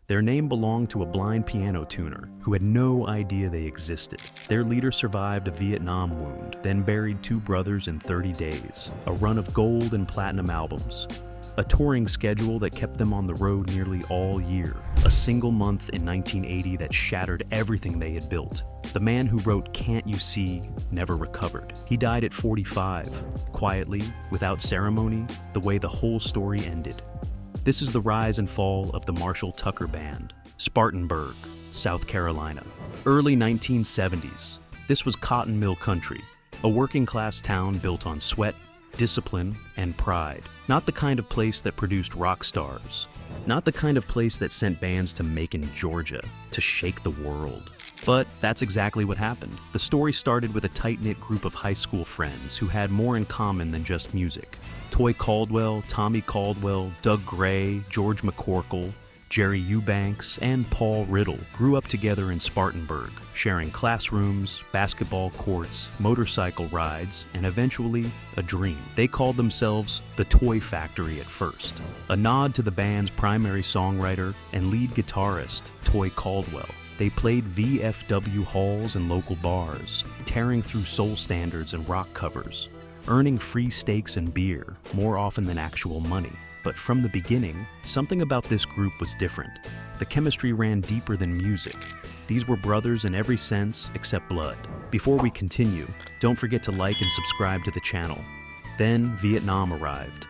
Their name belonged to a blind piano tuner who had no idea they existed. Their leader survived a Vietnam wound, then buried two brothers in 30 days, a run of gold and platinum albums, a touring schedule that kept them on the road nearly all year, a single month in 1980 that shattered everything they had built. The man who wrote Can't You See never recovered. He died at 45, quietly, without ceremony, the way the whole story ended. This is the rise and fall of the Marshall Tucker Band, Spartanburg, South Carolina. Early 1970s. This was cotton mill country, a working-class town built on sweat, discipline, and pride. Not the kind of place that produced rock stars. Not the kind of place that sent bands to Macon, Georgia, to shake the world. But that's exactly what happened. The story started with a tight-knit group of high school friends who had more in common than just music. Toy Caldwell, Tommy Caldwell, Doug Gray, George McCorkle, Jerry Eubanks, and Paul Riddle grew up together in Spartanburg, sharing classrooms, basketball courts, motorcycle rides, and eventually a dream. They called themselves the Toy Factory at first, a nod to the band's primary songwriter and lead guitarist, Toy Caldwell. They played VFW halls and local bars, tearing through soul standards and rock covers, earning free steaks and beer more often than actual money. But from the beginning, something about this group was different. The chemistry ran deeper than music. These were brothers in every sense except blood. Before we continue, don't forget to like and subscribe to the channel. Then Vietnam arrived.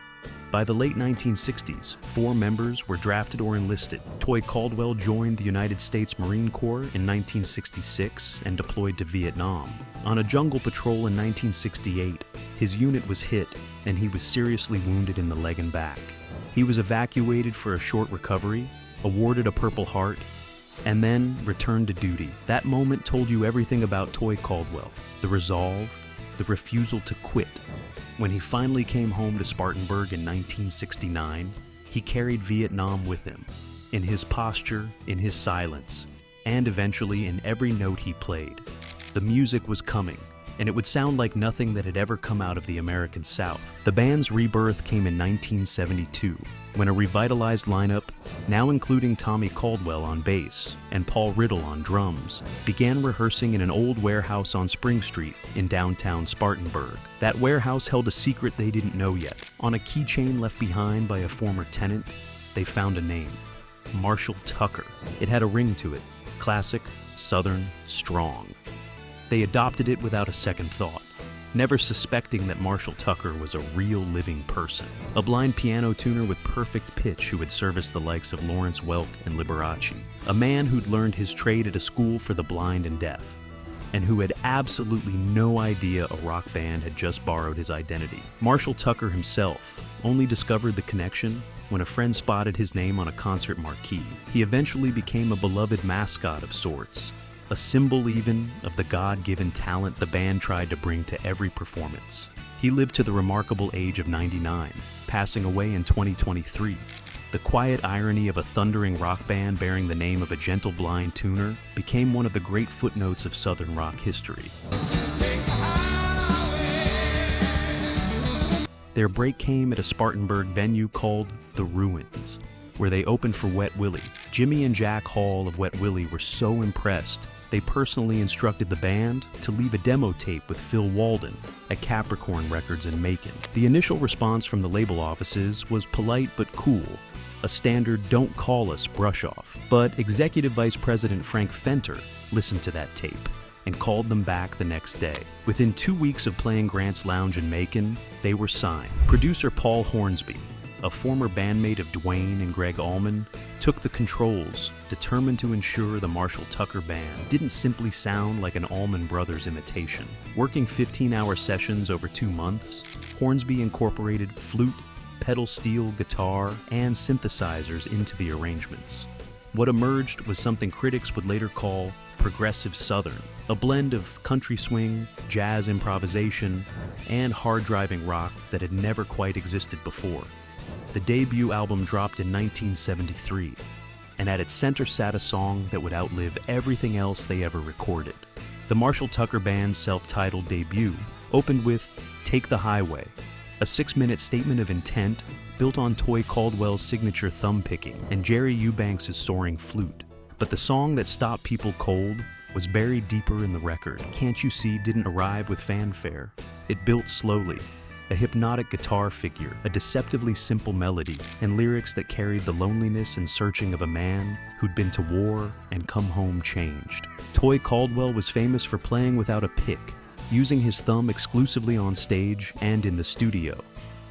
By the late 1960s, 4 members were drafted or enlisted. Toy Caldwell joined the United States Marine Corps in 1966 and deployed to Vietnam. On a jungle patrol in 1968, his unit was hit and he was seriously wounded in the leg and back. He was evacuated for a short recovery, awarded a Purple Heart, and then returned to duty. That moment told you everything about Toy Caldwell: the resolve, the refusal to quit. When he finally came home to Spartanburg in 1969, he carried Vietnam with him, in his posture, in his silence, and eventually in every note he played. The music was coming, and it would sound like nothing that had ever come out of the American South. The band's rebirth came in 1972, when a revitalized lineup, now including Tommy Caldwell on bass and Paul Riddle on drums, began rehearsing in an old warehouse on Spring Street in downtown Spartanburg. That warehouse held a secret they didn't know yet. On a keychain left behind by a former tenant, they found a name: Marshall Tucker. It had a ring to it: classic, southern, strong. They adopted it without a second thought, never suspecting that Marshall Tucker was a real living person, a blind piano tuner with perfect pitch who had serviced the likes of Lawrence Welk and Liberace, a man who'd learned his trade at a school for the blind and deaf, and who had absolutely no idea a rock band had just borrowed his identity. Marshall Tucker himself only discovered the connection when a friend spotted his name on a concert marquee. He eventually became a beloved mascot of sorts, a symbol even of the God-given talent the band tried to bring to every performance. He lived to the remarkable age of 99, passing away in 2023. The quiet irony of a thundering rock band bearing the name of a gentle blind tuner became one of the great footnotes of Southern rock history. Their break came at a Spartanburg venue called The Ruins, where they opened for Wet Willie. Jimmy and Jack Hall of Wet Willie were so impressed, they personally instructed the band to leave a demo tape with Phil Walden at Capricorn Records in Macon. The initial response from the label offices was polite but cool, a standard "don't call us" brush-off. But Executive Vice President Frank Fenter listened to that tape and called them back the next day. Within 2 weeks of playing Grant's Lounge in Macon, they were signed. Producer Paul Hornsby, a former bandmate of Dwayne and Greg Allman, took the controls, determined to ensure the Marshall Tucker Band didn't simply sound like an Allman Brothers imitation. Working 15-hour sessions over 2 months, Hornsby incorporated flute, pedal steel guitar, and synthesizers into the arrangements. What emerged was something critics would later call progressive Southern, a blend of country swing, jazz improvisation, and hard-driving rock that had never quite existed before. The debut album dropped in 1973, and at its center sat a song that would outlive everything else they ever recorded. The Marshall Tucker Band's self-titled debut opened with Take the Highway, a 6-minute statement of intent built on Toy Caldwell's signature thumb picking and Jerry Eubanks' soaring flute. But the song that stopped people cold was buried deeper in the record. Can't You See didn't arrive with fanfare. It built slowly, a hypnotic guitar figure, a deceptively simple melody, and lyrics that carried the loneliness and searching of a man who'd been to war and come home changed. Toy Caldwell was famous for playing without a pick, using his thumb exclusively on stage and in the studio,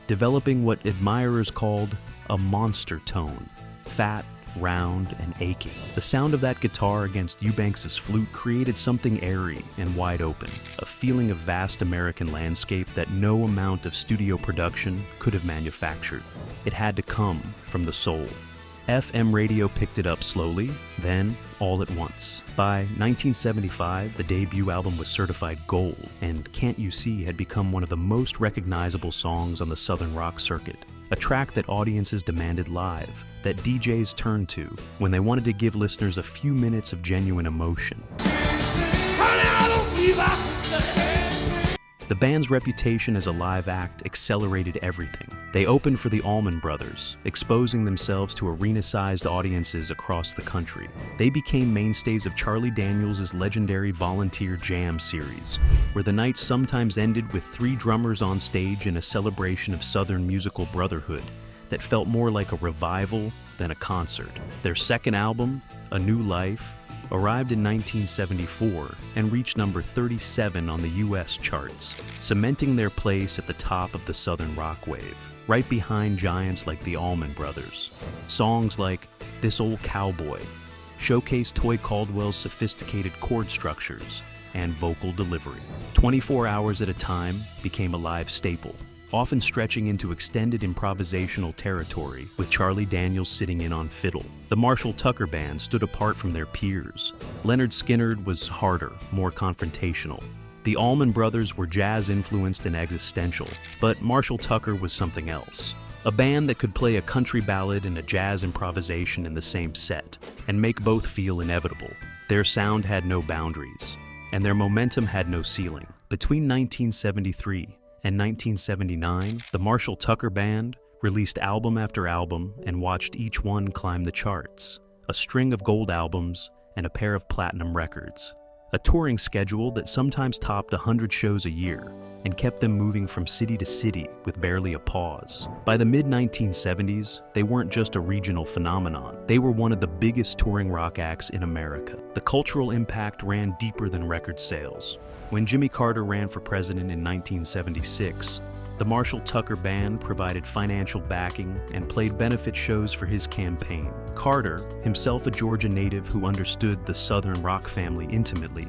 developing what admirers called a monster tone, fat, round, and aching. The sound of that guitar against Eubanks' flute created something airy and wide open, a feeling of vast American landscape that no amount of studio production could have manufactured. It had to come from the soul. FM radio picked it up slowly, then all at once. By 1975, the debut album was certified gold, and Can't You See had become one of the most recognizable songs on the Southern rock circuit. A track that audiences demanded live, that DJs turned to when they wanted to give listeners a few minutes of genuine emotion. The band's reputation as a live act accelerated everything. They opened for the Allman Brothers, exposing themselves to arena-sized audiences across the country. They became mainstays of Charlie Daniels' legendary Volunteer Jam series, where the nights sometimes ended with 3 drummers on stage in a celebration of Southern musical brotherhood that felt more like a revival than a concert. Their second album, A New Life, arrived in 1974 and reached number 37 on the US charts, cementing their place at the top of the Southern rock wave, right behind giants like the Allman Brothers. Songs like This Old Cowboy showcased Toy Caldwell's sophisticated chord structures and vocal delivery. 24 Hours at a Time became a live staple, often stretching into extended improvisational territory with Charlie Daniels sitting in on fiddle. The Marshall Tucker Band stood apart from their peers. Leonard Skinner was harder, more confrontational. The Allman Brothers were jazz-influenced and existential, but Marshall Tucker was something else. A band that could play a country ballad and a jazz improvisation in the same set, and make both feel inevitable. Their sound had no boundaries, and their momentum had no ceiling. Between 1973 and 1979, the Marshall Tucker Band released album after album and watched each one climb the charts. A string of gold albums and a pair of platinum records. A touring schedule that sometimes topped 100 shows a year and kept them moving from city to city with barely a pause. By the mid-1970s, they weren't just a regional phenomenon. They were one of the biggest touring rock acts in America. The cultural impact ran deeper than record sales. When Jimmy Carter ran for president in 1976, the Marshall Tucker Band provided financial backing and played benefit shows for his campaign. Carter, himself a Georgia native who understood the Southern rock family intimately,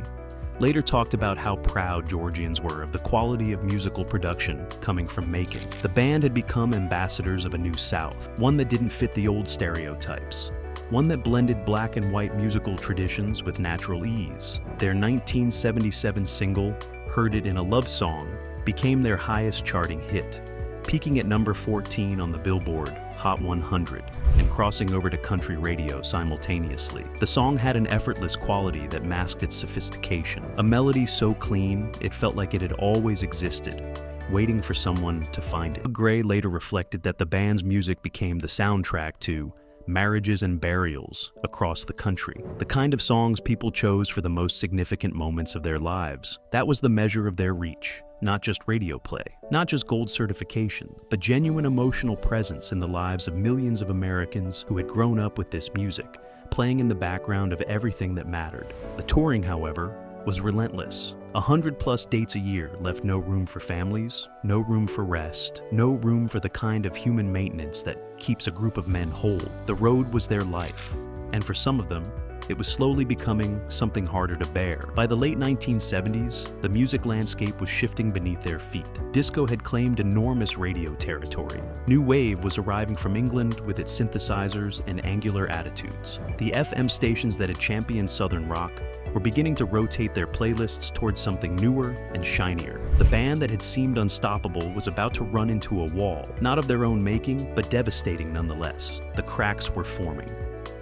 later talked about how proud Georgians were of the quality of musical production coming from Macon. The band had become ambassadors of a new South, one that didn't fit the old stereotypes, one that blended black and white musical traditions with natural ease. Their 1977 single, Heard It in a Love Song, became their highest charting hit, peaking at number 14 on the Billboard Hot 100 and crossing over to country radio simultaneously. The song had an effortless quality that masked its sophistication, a melody so clean it felt like it had always existed, waiting for someone to find it. Gray later reflected that the band's music became the soundtrack to marriages and burials across the country, the kind of songs people chose for the most significant moments of their lives. That was the measure of their reach. Not just radio play, not just gold certification, but genuine emotional presence in the lives of millions of Americans who had grown up with this music, playing in the background of everything that mattered. The touring, however, was relentless. 100+ dates a year left no room for families, no room for rest, no room for the kind of human maintenance that keeps a group of men whole. The road was their life, and for some of them, it was slowly becoming something harder to bear. By the late 1970s, the music landscape was shifting beneath their feet. Disco had claimed enormous radio territory. New wave was arriving from England with its synthesizers and angular attitudes. The FM stations that had championed Southern rock were beginning to rotate their playlists towards something newer and shinier. The band that had seemed unstoppable was about to run into a wall, not of their own making, but devastating nonetheless. The cracks were forming.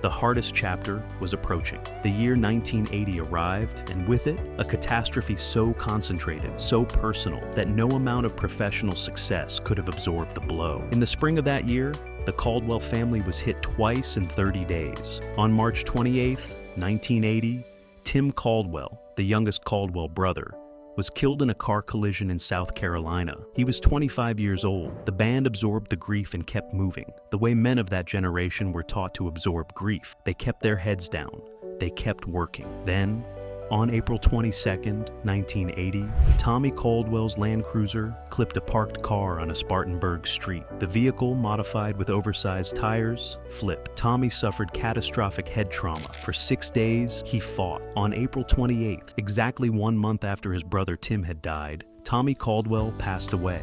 The hardest chapter was approaching. The year 1980 arrived, and with it, a catastrophe so concentrated, so personal, that no amount of professional success could have absorbed the blow. In the spring of that year, the Caldwell family was hit twice in 30 days. On March 28, 1980, Tim Caldwell, the youngest Caldwell brother, was killed in a car collision in South Carolina. He was 25 years old. The band absorbed the grief and kept moving, the way men of that generation were taught to absorb grief. They kept their heads down. They kept working. Then, on April 22, 1980, Tommy Caldwell's Land Cruiser clipped a parked car on a Spartanburg street. The vehicle, modified with oversized tires, flipped. Tommy suffered catastrophic head trauma. For 6 days, he fought. On April 28th, exactly 1 month after his brother Tim had died, Tommy Caldwell passed away.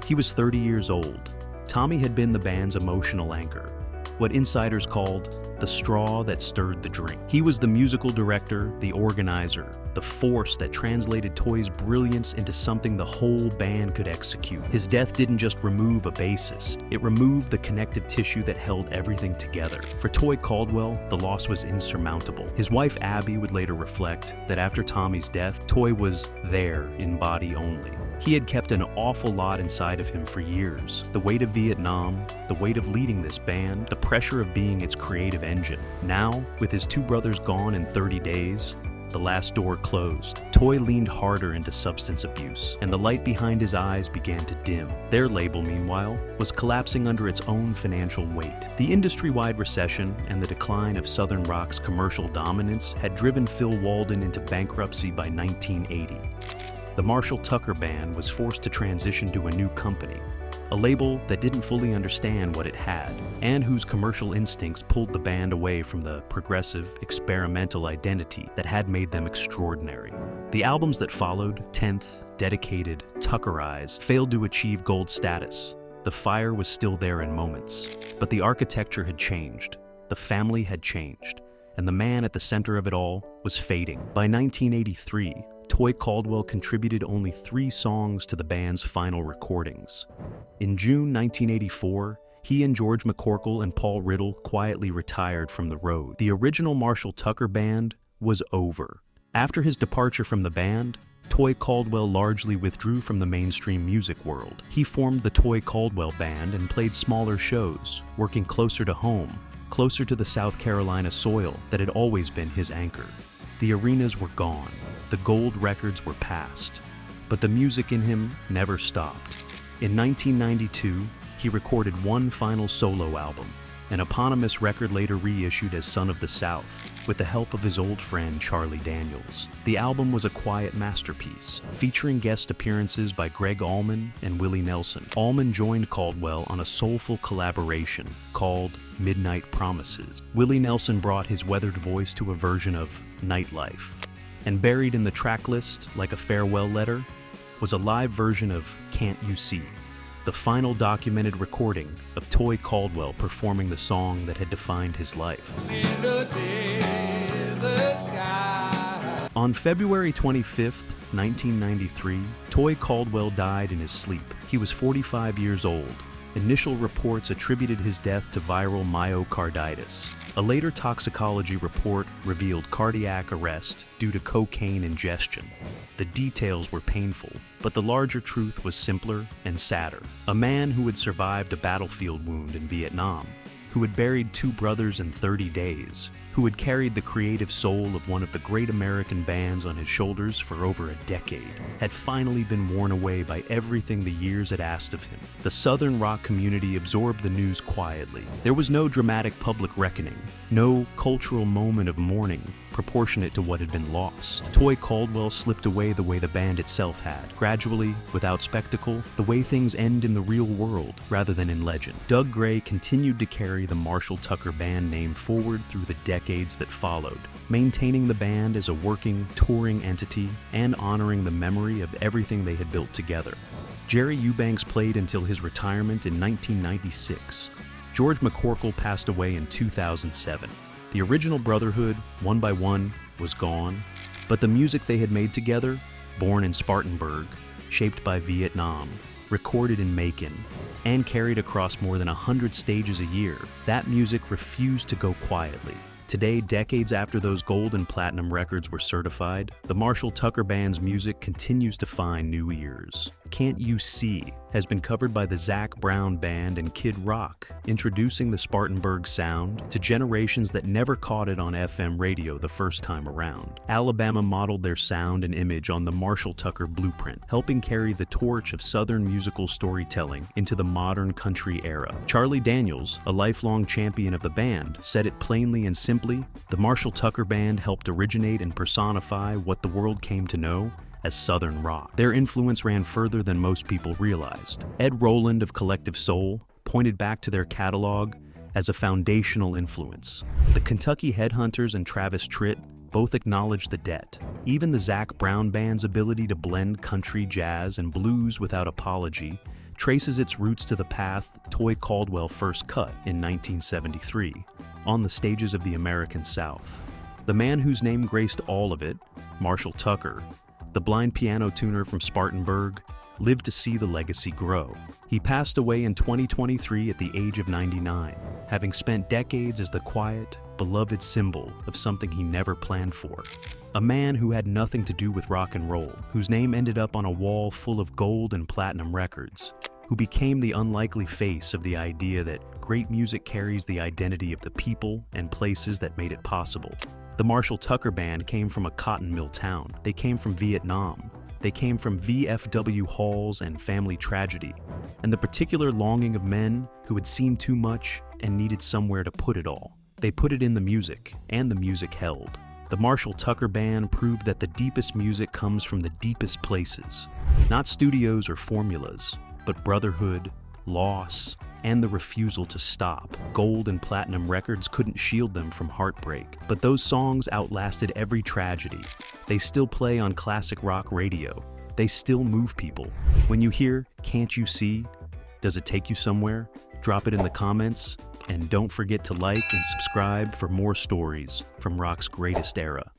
He was 30 years old. Tommy had been the band's emotional anchor, what insiders called the straw that stirred the drink. He was the musical director, the organizer, the force that translated Toy's brilliance into something the whole band could execute. His death didn't just remove a bassist, it removed the connective tissue that held everything together. For Toy Caldwell, the loss was insurmountable. His wife Abby would later reflect that after Tommy's death, Toy was there in body only. He had kept an awful lot inside of him for years. The weight of Vietnam, the weight of leading this band, the pressure of being its creative engine. Now, with his 2 brothers gone in 30 days, the last door closed. Toy leaned harder into substance abuse, and the light behind his eyes began to dim. Their label, meanwhile, was collapsing under its own financial weight. The industry-wide recession and the decline of Southern rock's commercial dominance had driven Phil Walden into bankruptcy by 1980. The Marshall Tucker Band was forced to transition to a new company, a label that didn't fully understand what it had, and whose commercial instincts pulled the band away from the progressive, experimental identity that had made them extraordinary. The albums that followed, 10th, Dedicated, Tuckerized, failed to achieve gold status. The fire was still there in moments, but the architecture had changed, the family had changed, and the man at the center of it all was fading. By 1983, Toy Caldwell contributed only 3 songs to the band's final recordings. In June 1984, he and George McCorkle and Paul Riddle quietly retired from the road. The original Marshall Tucker Band was over. After his departure from the band, Toy Caldwell largely withdrew from the mainstream music world. He formed the Toy Caldwell Band and played smaller shows, working closer to home, closer to the South Carolina soil that had always been his anchor. The arenas were gone. The gold records were past, but the music in him never stopped. In 1992, he recorded one final solo album, an eponymous record later reissued as Son of the South, with the help of his old friend Charlie Daniels. The album was a quiet masterpiece, featuring guest appearances by Greg Allman and Willie Nelson. Allman joined Caldwell on a soulful collaboration called Midnight Promises. Willie Nelson brought his weathered voice to a version of Nightlife. And buried in the track list, like a farewell letter, was a live version of Can't You See, the final documented recording of Toy Caldwell performing the song that had defined his life. On February 25th, 1993, Toy Caldwell died in his sleep. He was 45 years old. Initial reports attributed his death to viral myocarditis. A later toxicology report revealed cardiac arrest due to cocaine ingestion. The details were painful, but the larger truth was simpler and sadder. A man who had survived a battlefield wound in Vietnam, who had buried 2 brothers in 30 days, who had carried the creative soul of one of the great American bands on his shoulders for over a decade, had finally been worn away by everything the years had asked of him. The Southern rock community absorbed the news quietly. There was no dramatic public reckoning, no cultural moment of mourning proportionate to what had been lost. Toy Caldwell slipped away the way the band itself had, gradually, without spectacle, the way things end in the real world rather than in legend. Doug Gray continued to carry the Marshall Tucker Band name forward through the decades that followed, maintaining the band as a working, touring entity and honoring the memory of everything they had built together. Jerry Eubanks played until his retirement in 1996. George McCorkle passed away in 2007. The original brotherhood, one by one, was gone, but the music they had made together, born in Spartanburg, shaped by Vietnam, recorded in Macon, and carried across more than 100 stages a year, that music refused to go quietly. Today, decades after those gold and platinum records were certified, the Marshall Tucker Band's music continues to find new ears. Can't You See has been covered by the Zac Brown Band and Kid Rock, introducing the Spartanburg sound to generations that never caught it on FM radio the first time around. Alabama modeled their sound and image on the Marshall Tucker blueprint, helping carry the torch of Southern musical storytelling into the modern country era. Charlie Daniels, a lifelong champion of the band, said it plainly and simply: the Marshall Tucker Band helped originate and personify what the world came to know as Southern rock. Their influence ran further than most people realized. Ed Roland of Collective Soul pointed back to their catalog as a foundational influence. The Kentucky Headhunters and Travis Tritt both acknowledged the debt. Even the Zac Brown Band's ability to blend country, jazz, and blues without apology traces its roots to the path Toy Caldwell first cut in 1973 on the stages of the American South. The man whose name graced all of it, Marshall Tucker, the blind piano tuner from Spartanburg, lived to see the legacy grow. He passed away in 2023 at the age of 99, having spent decades as the quiet, beloved symbol of something he never planned for. A man who had nothing to do with rock and roll, whose name ended up on a wall full of gold and platinum records, who became the unlikely face of the idea that great music carries the identity of the people and places that made it possible. The Marshall Tucker Band came from a cotton mill town. They came from Vietnam. They came from VFW halls and family tragedy, and the particular longing of men who had seen too much and needed somewhere to put it all. They put it in the music, and the music held. The Marshall Tucker Band proved that the deepest music comes from the deepest places, not studios or formulas, but brotherhood, loss, and the refusal to stop. Gold and platinum records couldn't shield them from heartbreak, but those songs outlasted every tragedy. They still play on classic rock radio. They still move people. When you hear Can't You See, does it take you somewhere? Drop it in the comments, and don't forget to like and subscribe for more stories from rock's greatest era.